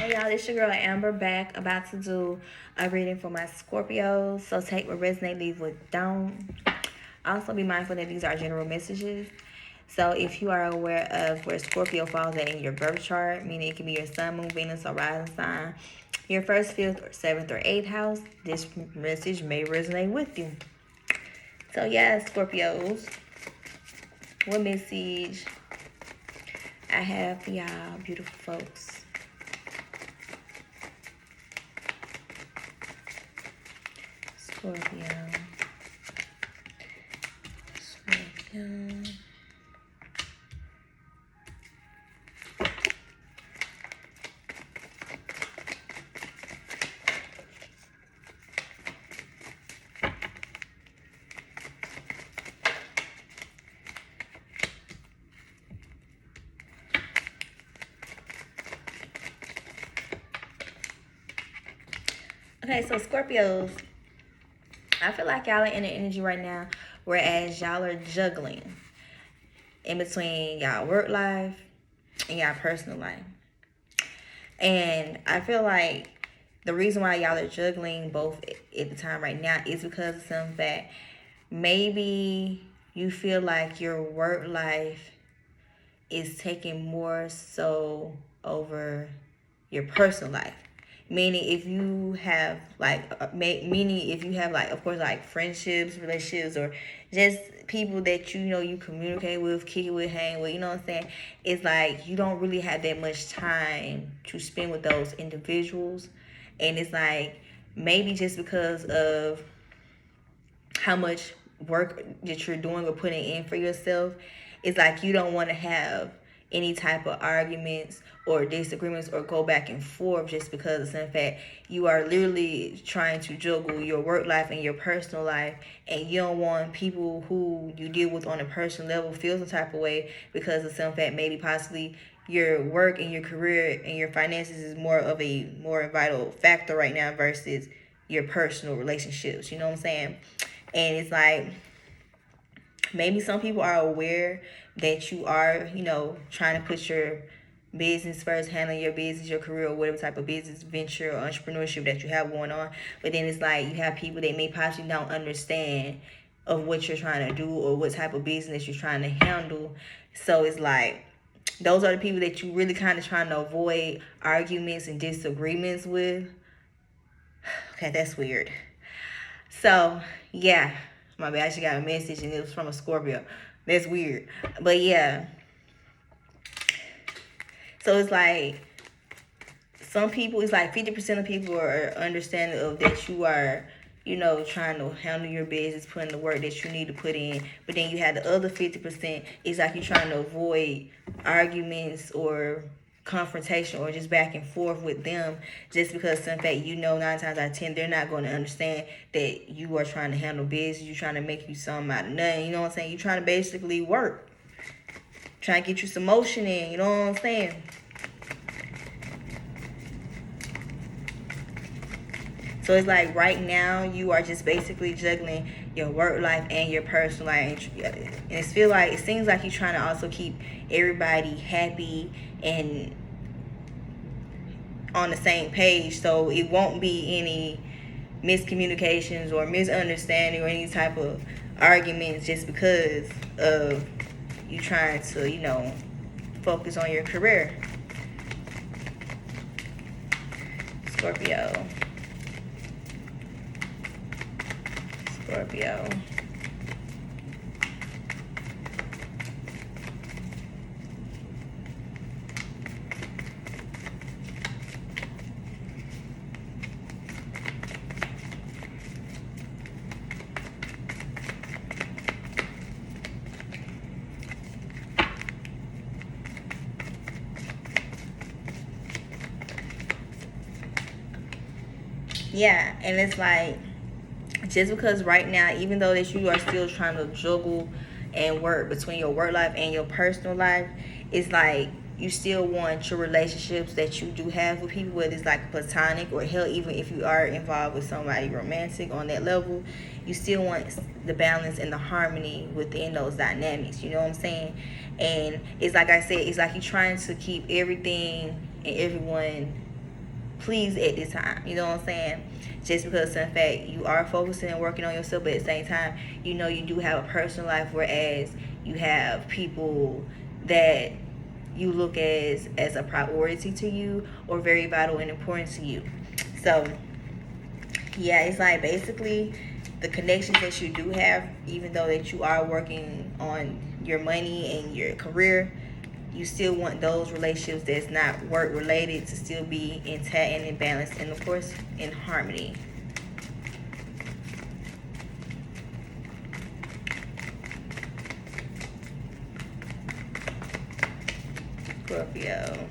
Hey y'all, it's your girl Amber back, about to do a reading for my Scorpios. So take what resonate, leave what don't. Also be mindful that these are general messages. So if you are aware of where Scorpio falls at in your birth chart, meaning it can be your sun, moon, Venus, or rising sign, your first, fifth, or seventh, or eighth house, this message may resonate with you. So yeah, Scorpios, what message I have for y'all beautiful folks? Scorpio. Okay, so Scorpios, I feel like y'all are in the energy right now, whereas y'all are juggling in between y'all work life and y'all personal life. And I feel like the reason why y'all are juggling both at the time right now is because of some fact. Maybe you feel like your work life is taking more so over your personal life. Meaning if you have like, of course, like friendships, relationships, or just people that you communicate with, kick it with, hang with, you know what I'm saying? It's like you don't really have that much time to spend with those individuals. And it's like maybe just because of how much work that you're doing or putting in for yourself, it's like you don't want to have any type of arguments or disagreements or go back and forth just because in fact you are literally trying to juggle your work life and your personal life, and you don't want people who you deal with on a personal level feel some type of way because of some fact maybe possibly your work and your career and your finances is more of a more vital factor right now versus your personal relationships, you know what I'm saying? And it's like maybe some people are aware that you are, trying to put your business first, handling your business, your career, or whatever type of business venture or entrepreneurship that you have going on. But then it's like you have people that may possibly don't understand of what you're trying to do or what type of business you're trying to handle. So it's like those are the people that you really kind of trying to avoid arguments and disagreements with. Okay, that's weird. So, yeah, my bad. I actually got a message and it was from a Scorpio. That's weird. But yeah. So it's like some people, it's like 50% of people are understanding of that you are, trying to handle your business, putting the work that you need to put in. But then you have the other 50%, it's like you're trying to avoid arguments or confrontation or just back and forth with them just because in fact 9 times out of 10 they're not going to understand that you are trying to handle business, you're trying to make you something out of nothing, you know what I'm saying? You're trying to basically work, trying to get you some motion in, you know what I'm saying? So it's like right now you are just basically juggling your work life and your personal life, and it seems like you're trying to also keep everybody happy and on the same page, so it won't be any miscommunications or misunderstanding or any type of arguments just because of you trying to focus on your career. Scorpio. Yeah, and it's like just because right now, even though that you are still trying to juggle and work between your work life and your personal life, it's like you still want your relationships that you do have with people, whether it's like platonic or hell, even if you are involved with somebody romantic on that level, you still want the balance and the harmony within those dynamics, you know what I'm saying? And it's like I said, it's like you're trying to keep everything and everyone pleased at this time. You know what I'm saying? Just because in fact you are focusing and working on yourself, but at the same time, you know you do have a personal life, whereas you have people that you look as a priority to you or very vital and important to you. So yeah, it's like basically the connections that you do have, even though that you are working on your money and your career, you still want those relationships that's not work related to still be intact and in balance, and of course in harmony. Scorpio.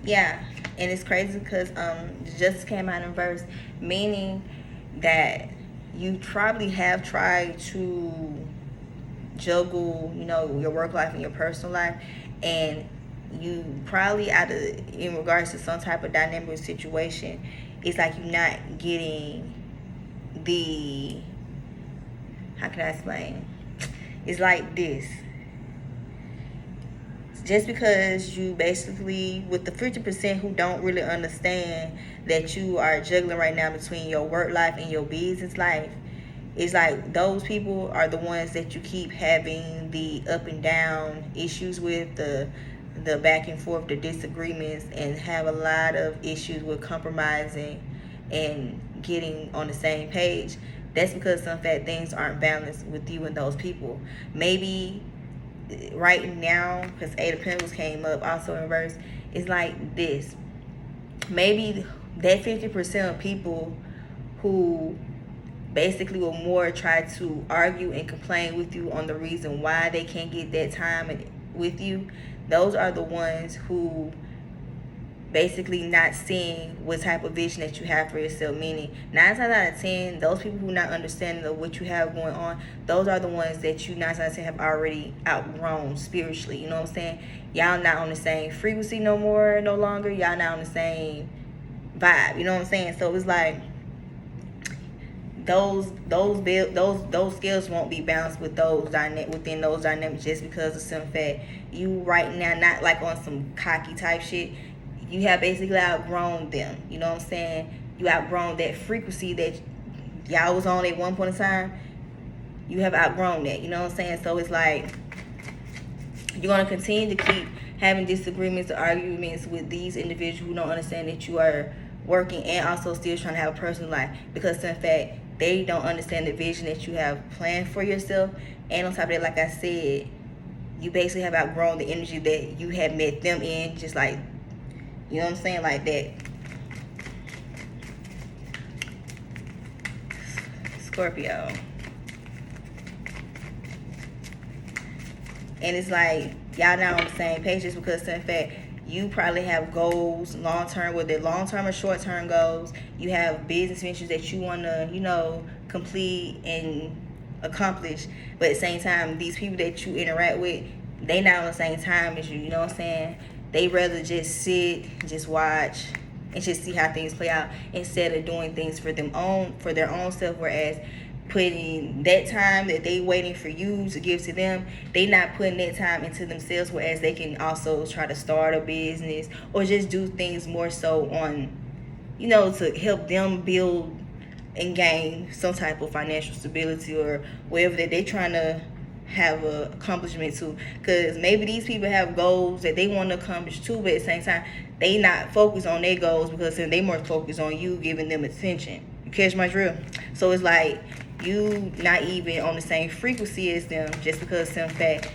Yeah, and it's crazy because just came out in verse, meaning that you probably have tried to juggle, you know, your work life and your personal life, and you probably in regards to some type of dynamic situation, it's like you're not getting the, how can I explain? It's like this. Just because you basically, with the 50% who don't really understand that you are juggling right now between your work life and your business life, it's like those people are the ones that you keep having the up and down issues with, the back and forth, the disagreements, and have a lot of issues with compromising and getting on the same page. That's because some fact things aren't balanced with you and those people. Maybe right now, because Eight of Pentacles came up also in reverse, it's like this. Maybe that 50% of people who basically will more try to argue and complain with you on the reason why they can't get that time with you, those are the ones who basically not seeing what type of vision that you have for yourself. Meaning 9 times out of 10, those people who not understanding of what you have going on, those are the ones that you 9 times out of 10 have already outgrown spiritually. You know what I'm saying? Y'all not on the same frequency no longer. Y'all not on the same vibe. You know what I'm saying? So it's like those skills won't be balanced with within those dynamics, just because of some fact you right now not like on some cocky type shit. You have basically outgrown them. You know what I'm saying? You outgrown that frequency that y'all was on at one point in time. You have outgrown that. You know what I'm saying? So it's like you're going to continue to keep having disagreements or arguments with these individuals who don't understand that you are working and also still trying to have a personal life, because in fact they don't understand the vision that you have planned for yourself. And on top of that, like I said, you basically have outgrown the energy that you had met them in, just like, you know what I'm saying, like that. Scorpio. And it's like y'all not on the same page, just because in fact you probably have goals long-term, whether they're long-term or short-term goals. You have business ventures that you want to, you know, complete and accomplish. But at the same time, these people that you interact with, they not on the same time as you. You know what I'm saying? They rather just sit, just watch, and just see how things play out, instead of doing things for their own self. Whereas putting that time that they waiting for you to give to them, they not putting that time into themselves, whereas they can also try to start a business or just do things more so on, you know, to help them build and gain some type of financial stability or whatever that they trying to have a accomplishment to. Because maybe these people have goals that they want to accomplish too, but at the same time they not focused on their goals, because then they more focused on you giving them attention. You catch my drill? So it's like you not even on the same frequency as them, just because in fact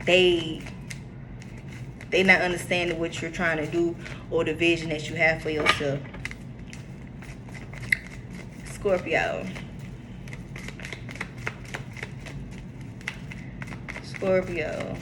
they not understanding what you're trying to do or the vision that you have for yourself. Scorpio. Scorpio.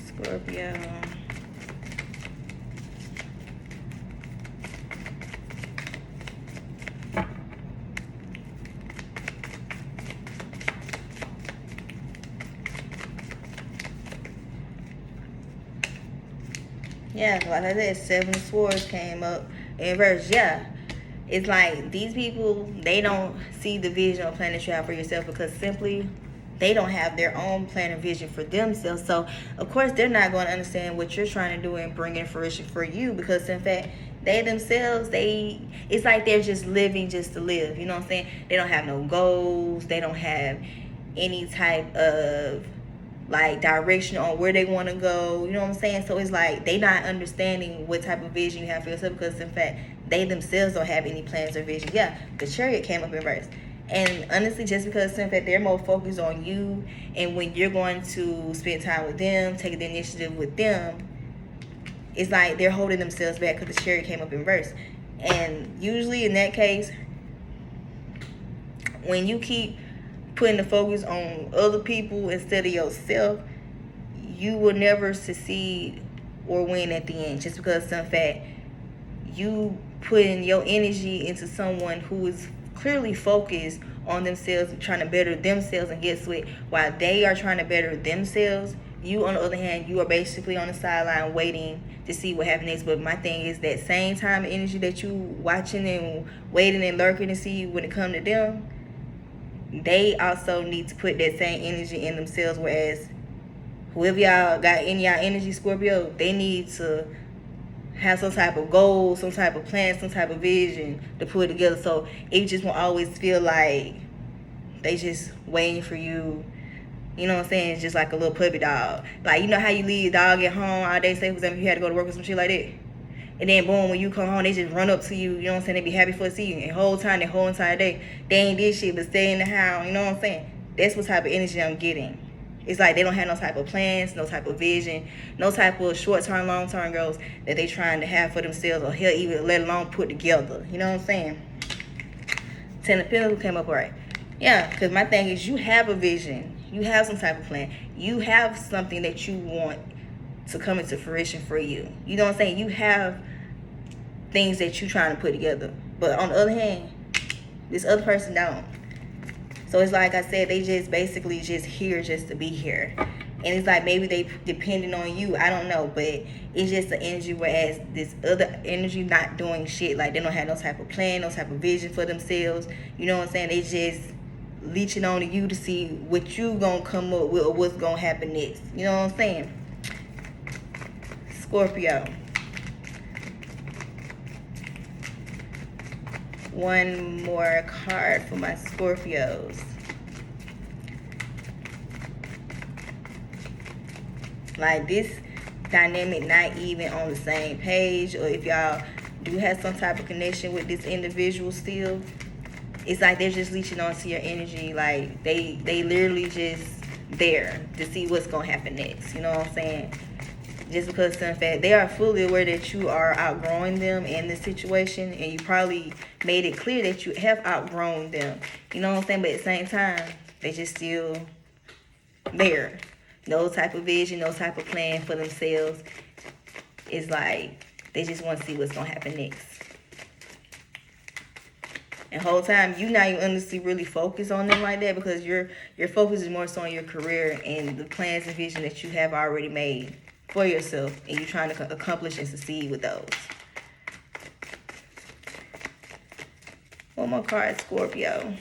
Scorpio. Yeah, like I said, 7 of Swords came up in verse. Yeah, it's like these people, they don't see the vision or plan that you have for yourself because simply they don't have their own plan and vision for themselves. So of course they're not going to understand what you're trying to do and bring in fruition for you, because in fact they themselves, it's like they're just living just to live. You know what I'm saying? They don't have no goals. They don't have any type of like direction on where they want to go. You know what I'm saying? So it's like they not understanding what type of vision you have for yourself, because in fact they themselves don't have any plans or vision. Yeah, the Chariot came up in verse. And honestly, just because in fact they're more focused on you, and when you're going to spend time with them, taking the initiative with them, it's like they're holding themselves back because the Chariot came up in verse. And usually in that case, when you keep putting the focus on other people instead of yourself, you will never succeed or win at the end, just because in fact you putting your energy into someone who is clearly focused on themselves, trying to better themselves, and guess what, while they are trying to better themselves, you on the other hand, you are basically on the sideline waiting to see what happens next. But my thing is that same time energy that you watching and waiting and lurking to see when it come to them, they also need to put that same energy in themselves. Whereas whoever y'all got in y'all energy, Scorpio, they need to have some type of goal, some type of plan, some type of vision to put together. So it just won't always feel like they just waiting for you. You know what I'm saying? It's just like a little puppy dog. Like, you know how you leave your dog at home all day, say for example, if you had to go to work or some shit like that. And then boom, when you come home, they just run up to you, you know what I'm saying? They be happy for to see you. And the whole time, the whole entire day, they ain't did shit but stay in the house, you know what I'm saying? That's what type of energy I'm getting. It's like they don't have no type of plans, no type of vision, no type of short-term, long-term goals that they trying to have for themselves, or hell, even let alone put together. You know what I'm saying? 10 of Pentacles came up right. Yeah, because my thing is, you have a vision. You have some type of plan. You have something that you want to come into fruition for you. You know what I'm saying? You have things that you're trying to put together. But on the other hand, this other person don't. So it's like I said, they just basically just here just to be here. And it's like maybe they depending on you. I don't know. But it's just the energy, whereas this other energy not doing shit. Like they don't have no type of plan, no type of vision for themselves. You know what I'm saying? They just leeching on to you to see what you gonna come up with or what's gonna happen next. You know what I'm saying? Scorpio. One more card for my Scorpios. Like this dynamic not even on the same page, or if y'all do have some type of connection with this individual still, it's like they're just leeching onto your energy. Like they literally just there to see what's gonna happen next. You know what I'm saying? Just because in fact they are fully aware that you are outgrowing them in this situation, and you probably made it clear that you have outgrown them. You know what I'm saying? But at the same time, they just still there. No type of vision, no type of plan for themselves. It's like they just want to see what's gonna happen next. And whole time you not even honestly really focus on them like that, because your focus is more so on your career and the plans and vision that you have already made for yourself, and you're trying to accomplish and succeed with those. One more card, Scorpio.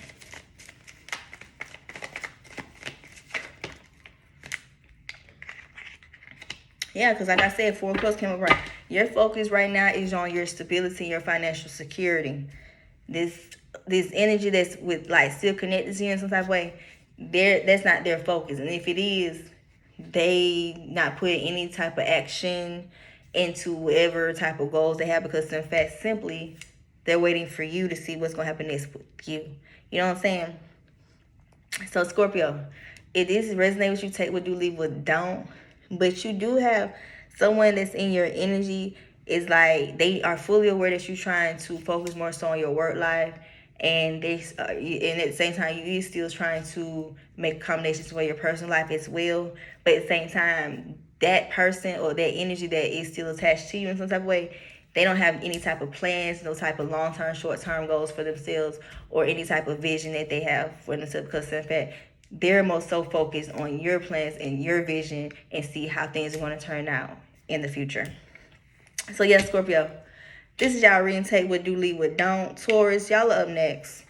Yeah, because like I said, 4 of Cups came up right. Your focus right now is on your stability and your financial security. This energy that's with like still connected to you in some type of way, that's not their focus. And if it is, they not putting any type of action into whatever type of goals they have, because in fact simply they're waiting for you to see what's gonna happen next with you. You know what I'm saying? So Scorpio, if this resonate with you, take what do, leave what don't. But you do have someone that's in your energy. Is like they are fully aware that you're trying to focus more so on your work life, and and at the same time you still trying to make accommodations for your personal life as well. But at the same time, that person or that energy that is still attached to you in some type of way, they don't have any type of plans, no type of long-term, short-term goals for themselves, or any type of vision that they have for themselves, because in fact they're most so focused on your plans and your vision and see how things are going to turn out in the future. So yeah, Scorpio, this is y'all reading. Take what do, leave what don't. Taurus, y'all are up next.